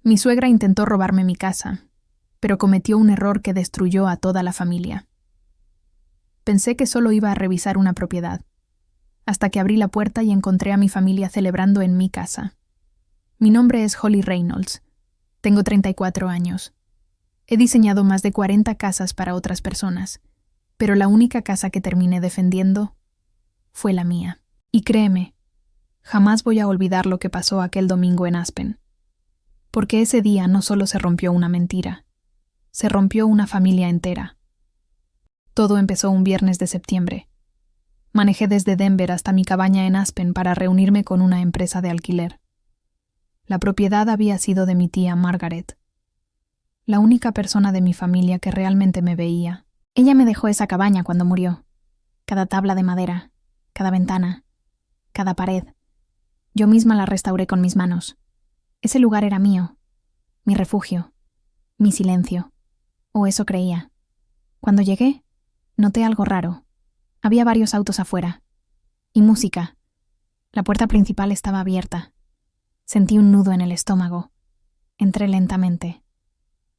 Mi suegra intentó robarme mi casa, pero cometió un error que destruyó a toda la familia. Pensé que solo iba a revisar una propiedad, hasta que abrí la puerta y encontré a mi familia celebrando en mi casa. Mi nombre es Holly Reynolds. Tengo 34 años. He diseñado más de 40 casas para otras personas, pero la única casa que terminé defendiendo fue la mía. Y créeme, jamás voy a olvidar lo que pasó aquel domingo en Aspen. Porque ese día no solo se rompió una mentira, se rompió una familia entera. Todo empezó un viernes de septiembre. Manejé desde Denver hasta mi cabaña en Aspen para reunirme con una empresa de alquiler. La propiedad había sido de mi tía Margaret, la única persona de mi familia que realmente me veía. Ella me dejó esa cabaña cuando murió. Cada tabla de madera, cada ventana, cada pared. Yo misma la restauré con mis manos. Ese lugar era mío, mi refugio, mi silencio. O eso creía. Cuando llegué, noté algo raro. Había varios autos afuera. Y música. La puerta principal estaba abierta. Sentí un nudo en el estómago. Entré lentamente.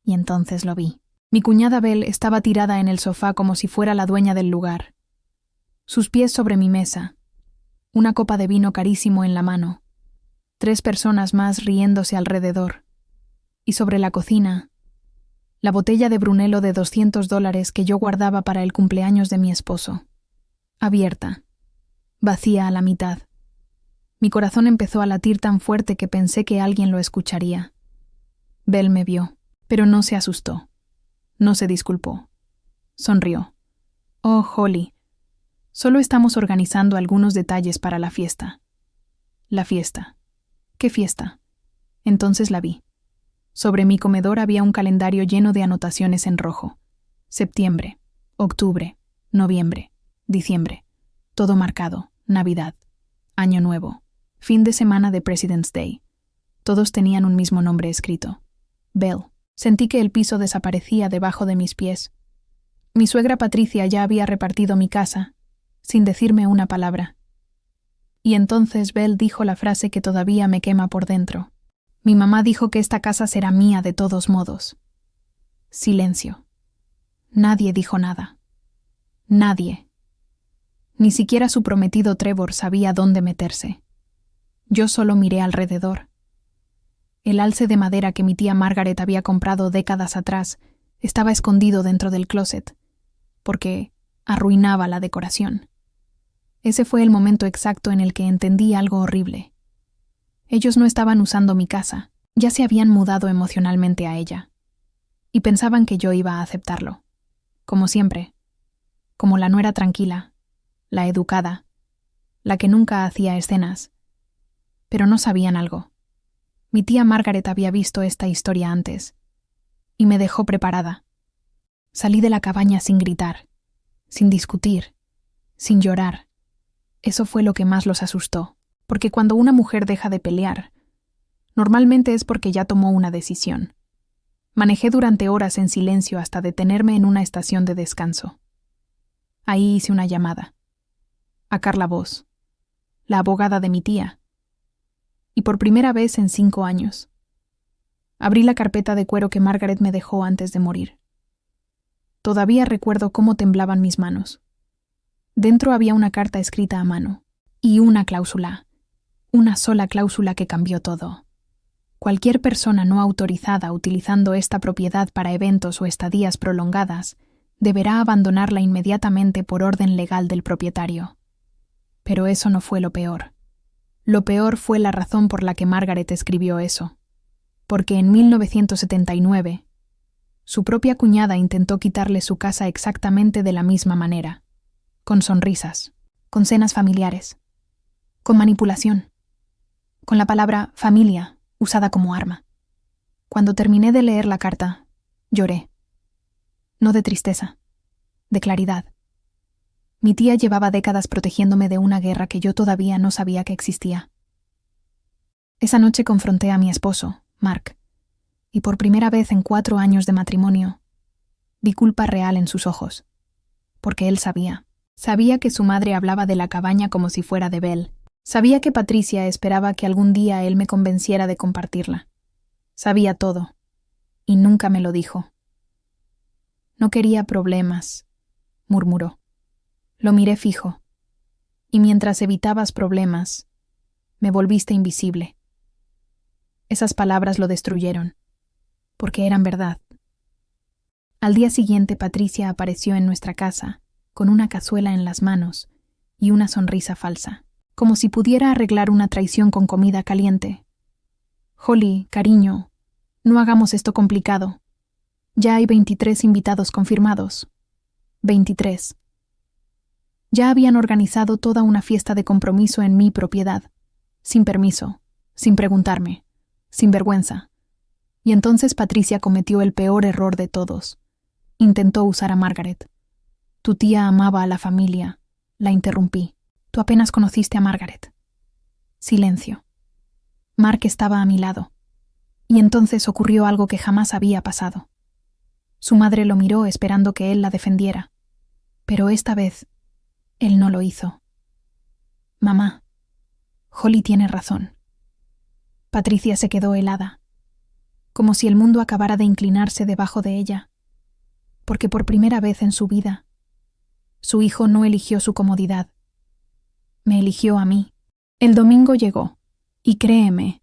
Y entonces lo vi. Mi cuñada Belle estaba tirada en el sofá como si fuera la dueña del lugar. Sus pies sobre mi mesa. Una copa de vino carísimo en la mano. 3 personas más riéndose alrededor. Y sobre la cocina, la botella de Brunello de $200 que yo guardaba para el cumpleaños de mi esposo. Abierta. Vacía a la mitad. Mi corazón empezó a latir tan fuerte que pensé que alguien lo escucharía. Belle me vio, pero no se asustó. No se disculpó. Sonrió. Oh, Holly, solo estamos organizando algunos detalles para la fiesta. La fiesta. ¿Qué fiesta? Entonces la vi. Sobre mi comedor había un calendario lleno de anotaciones en rojo. Septiembre, octubre, noviembre, diciembre. Todo marcado. Navidad, Año Nuevo, fin de semana de President's Day. Todos tenían un mismo nombre escrito. Belle. Sentí que el piso desaparecía debajo de mis pies. Mi suegra Patricia ya había repartido mi casa, sin decirme una palabra. Y entonces Belle dijo la frase que todavía me quema por dentro. Mi mamá dijo que esta casa será mía de todos modos. Silencio. Nadie dijo nada. Nadie. Ni siquiera su prometido Trevor sabía dónde meterse. Yo solo miré alrededor. El alce de madera que mi tía Margaret había comprado décadas atrás estaba escondido dentro del closet, porque arruinaba la decoración. Ese fue el momento exacto en el que entendí algo horrible. Ellos no estaban usando mi casa, ya se habían mudado emocionalmente a ella. Y pensaban que yo iba a aceptarlo. Como siempre. Como la nuera tranquila, la educada, la que nunca hacía escenas. Pero no sabían algo. Mi tía Margaret había visto esta historia antes, y me dejó preparada. Salí de la cabaña sin gritar, sin discutir, sin llorar. Eso fue lo que más los asustó, porque cuando una mujer deja de pelear, normalmente es porque ya tomó una decisión. Manejé durante horas en silencio hasta detenerme en una estación de descanso. Ahí hice una llamada. A Carla Voss, la abogada de mi tía. Y por primera vez en 5 años. Abrí la carpeta de cuero que Margaret me dejó antes de morir. Todavía recuerdo cómo temblaban mis manos. Dentro había una carta escrita a mano. Y una cláusula. Una sola cláusula que cambió todo. Cualquier persona no autorizada utilizando esta propiedad para eventos o estadías prolongadas deberá abandonarla inmediatamente por orden legal del propietario. Pero eso no fue lo peor. Lo peor fue la razón por la que Margaret escribió eso. Porque en 1979, su propia cuñada intentó quitarle su casa exactamente de la misma manera. Con sonrisas, con cenas familiares, con manipulación, con la palabra familia usada como arma. Cuando terminé de leer la carta, lloré. No de tristeza, de claridad. Mi tía llevaba décadas protegiéndome de una guerra que yo todavía no sabía que existía. Esa noche confronté a mi esposo, Mark, y por primera vez en 4 años de matrimonio, vi culpa real en sus ojos, porque él sabía. Sabía que su madre hablaba de la cabaña como si fuera de Belle. Sabía que Patricia esperaba que algún día él me convenciera de compartirla. Sabía todo, y nunca me lo dijo. No quería problemas, murmuró. Lo miré fijo, y mientras evitabas problemas, me volviste invisible. Esas palabras lo destruyeron, porque eran verdad. Al día siguiente, Patricia apareció en nuestra casa, con una cazuela en las manos y una sonrisa falsa, como si pudiera arreglar una traición con comida caliente. Holly, cariño, no hagamos esto complicado. Ya hay 23 invitados confirmados. 23. Ya habían organizado toda una fiesta de compromiso en mi propiedad, sin permiso, sin preguntarme, sin vergüenza. Y entonces Patricia cometió el peor error de todos. Intentó usar a Margaret. Tu tía amaba a la familia. La interrumpí. Tú apenas conociste a Margaret. Silencio. Mark estaba a mi lado. Y entonces ocurrió algo que jamás había pasado. Su madre lo miró esperando que él la defendiera. Pero esta vez, él no lo hizo. Mamá, Holly tiene razón. Patricia se quedó helada, como si el mundo acabara de inclinarse debajo de ella, porque por primera vez en su vida, su hijo no eligió su comodidad. Me eligió a mí. El domingo llegó, y créeme,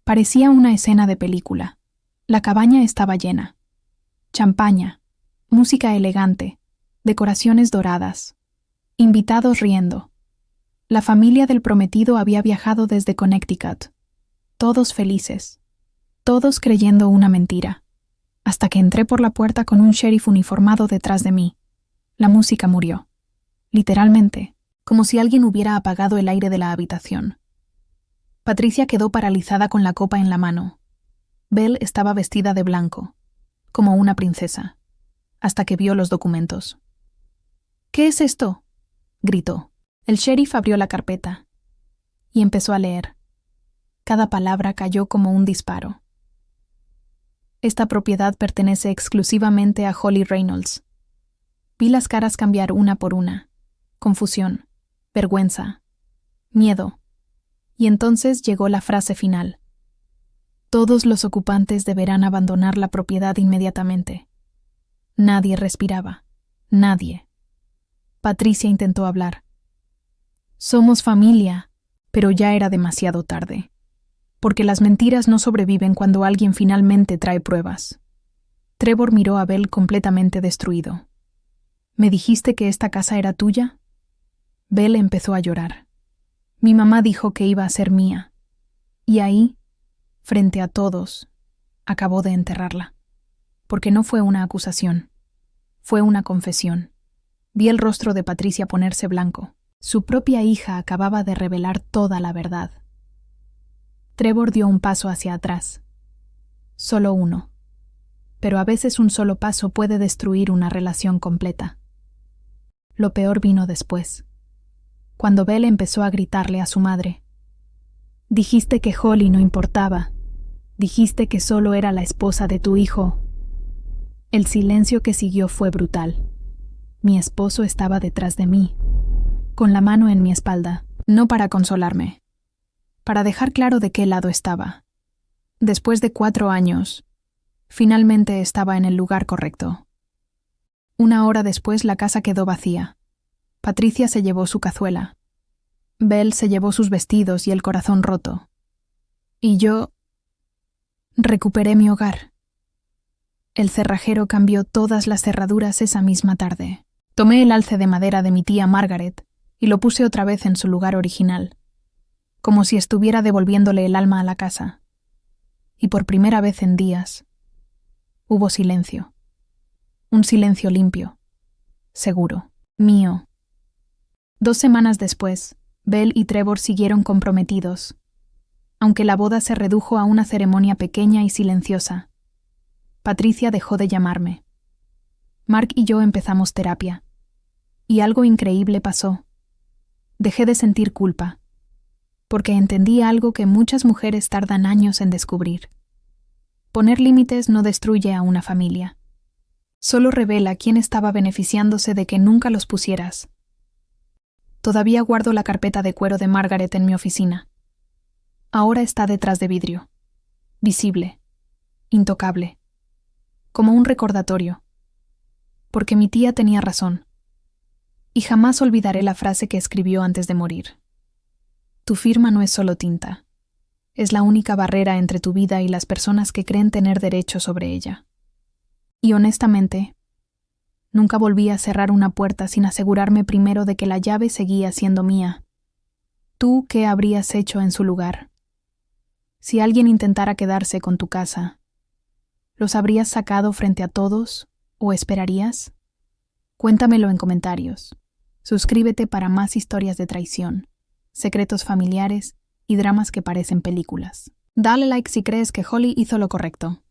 parecía una escena de película. La cabaña estaba llena. Champaña, música elegante, decoraciones doradas, invitados riendo. La familia del prometido había viajado desde Connecticut. Todos felices, todos creyendo una mentira, hasta que entré por la puerta con un sheriff uniformado detrás de mí. La música murió, literalmente, como si alguien hubiera apagado el aire de la habitación. Patricia quedó paralizada con la copa en la mano. Belle estaba vestida de blanco, como una princesa, hasta que vio los documentos. «¿Qué es esto?», gritó. El sheriff abrió la carpeta y empezó a leer. Cada palabra cayó como un disparo. Esta propiedad pertenece exclusivamente a Holly Reynolds. Vi las caras cambiar una por una. Confusión, vergüenza, miedo. Y entonces llegó la frase final. Todos los ocupantes deberán abandonar la propiedad inmediatamente. Nadie respiraba. Nadie. Patricia intentó hablar. Somos familia, pero ya era demasiado tarde. Porque las mentiras no sobreviven cuando alguien finalmente trae pruebas. Trevor miró a Belle completamente destruido. ¿Me dijiste que esta casa era tuya? Belle empezó a llorar. Mi mamá dijo que iba a ser mía. Y ahí, frente a todos, acabó de enterrarla. Porque no fue una acusación. Fue una confesión. Vi el rostro de Patricia ponerse blanco. Su propia hija acababa de revelar toda la verdad. Trevor dio un paso hacia atrás. Solo uno. Pero a veces un solo paso puede destruir una relación completa. Lo peor vino después, cuando Belle empezó a gritarle a su madre. Dijiste que Holly no importaba. Dijiste que solo era la esposa de tu hijo. El silencio que siguió fue brutal. Mi esposo estaba detrás de mí, con la mano en mi espalda, no para consolarme, para dejar claro de qué lado estaba. Después de 4 años, finalmente estaba en el lugar correcto. 1 hora después la casa quedó vacía. Patricia se llevó su cazuela. Belle se llevó sus vestidos y el corazón roto. Y yo recuperé mi hogar. El cerrajero cambió todas las cerraduras esa misma tarde. Tomé el alce de madera de mi tía Margaret y lo puse otra vez en su lugar original, como si estuviera devolviéndole el alma a la casa. Y por primera vez en días, hubo silencio. Un silencio limpio, seguro, mío. 2 semanas después, Belle y Trevor siguieron comprometidos, aunque la boda se redujo a una ceremonia pequeña y silenciosa. Patricia dejó de llamarme. Mark y yo empezamos terapia. Y algo increíble pasó. Dejé de sentir culpa, porque entendí algo que muchas mujeres tardan años en descubrir. Poner límites no destruye a una familia. Solo revela quién estaba beneficiándose de que nunca los pusieras. Todavía guardo la carpeta de cuero de Margaret en mi oficina. Ahora está detrás de vidrio, visible, intocable, como un recordatorio, porque mi tía tenía razón, y jamás olvidaré la frase que escribió antes de morir. Tu firma no es solo tinta, es la única barrera entre tu vida y las personas que creen tener derecho sobre ella. Y honestamente, nunca volví a cerrar una puerta sin asegurarme primero de que la llave seguía siendo mía. ¿Tú qué habrías hecho en su lugar? Si alguien intentara quedarse con tu casa, ¿los habrías sacado frente a todos o esperarías? Cuéntamelo en comentarios. Suscríbete para más historias de traición, secretos familiares y dramas que parecen películas. Dale like si crees que Holly hizo lo correcto.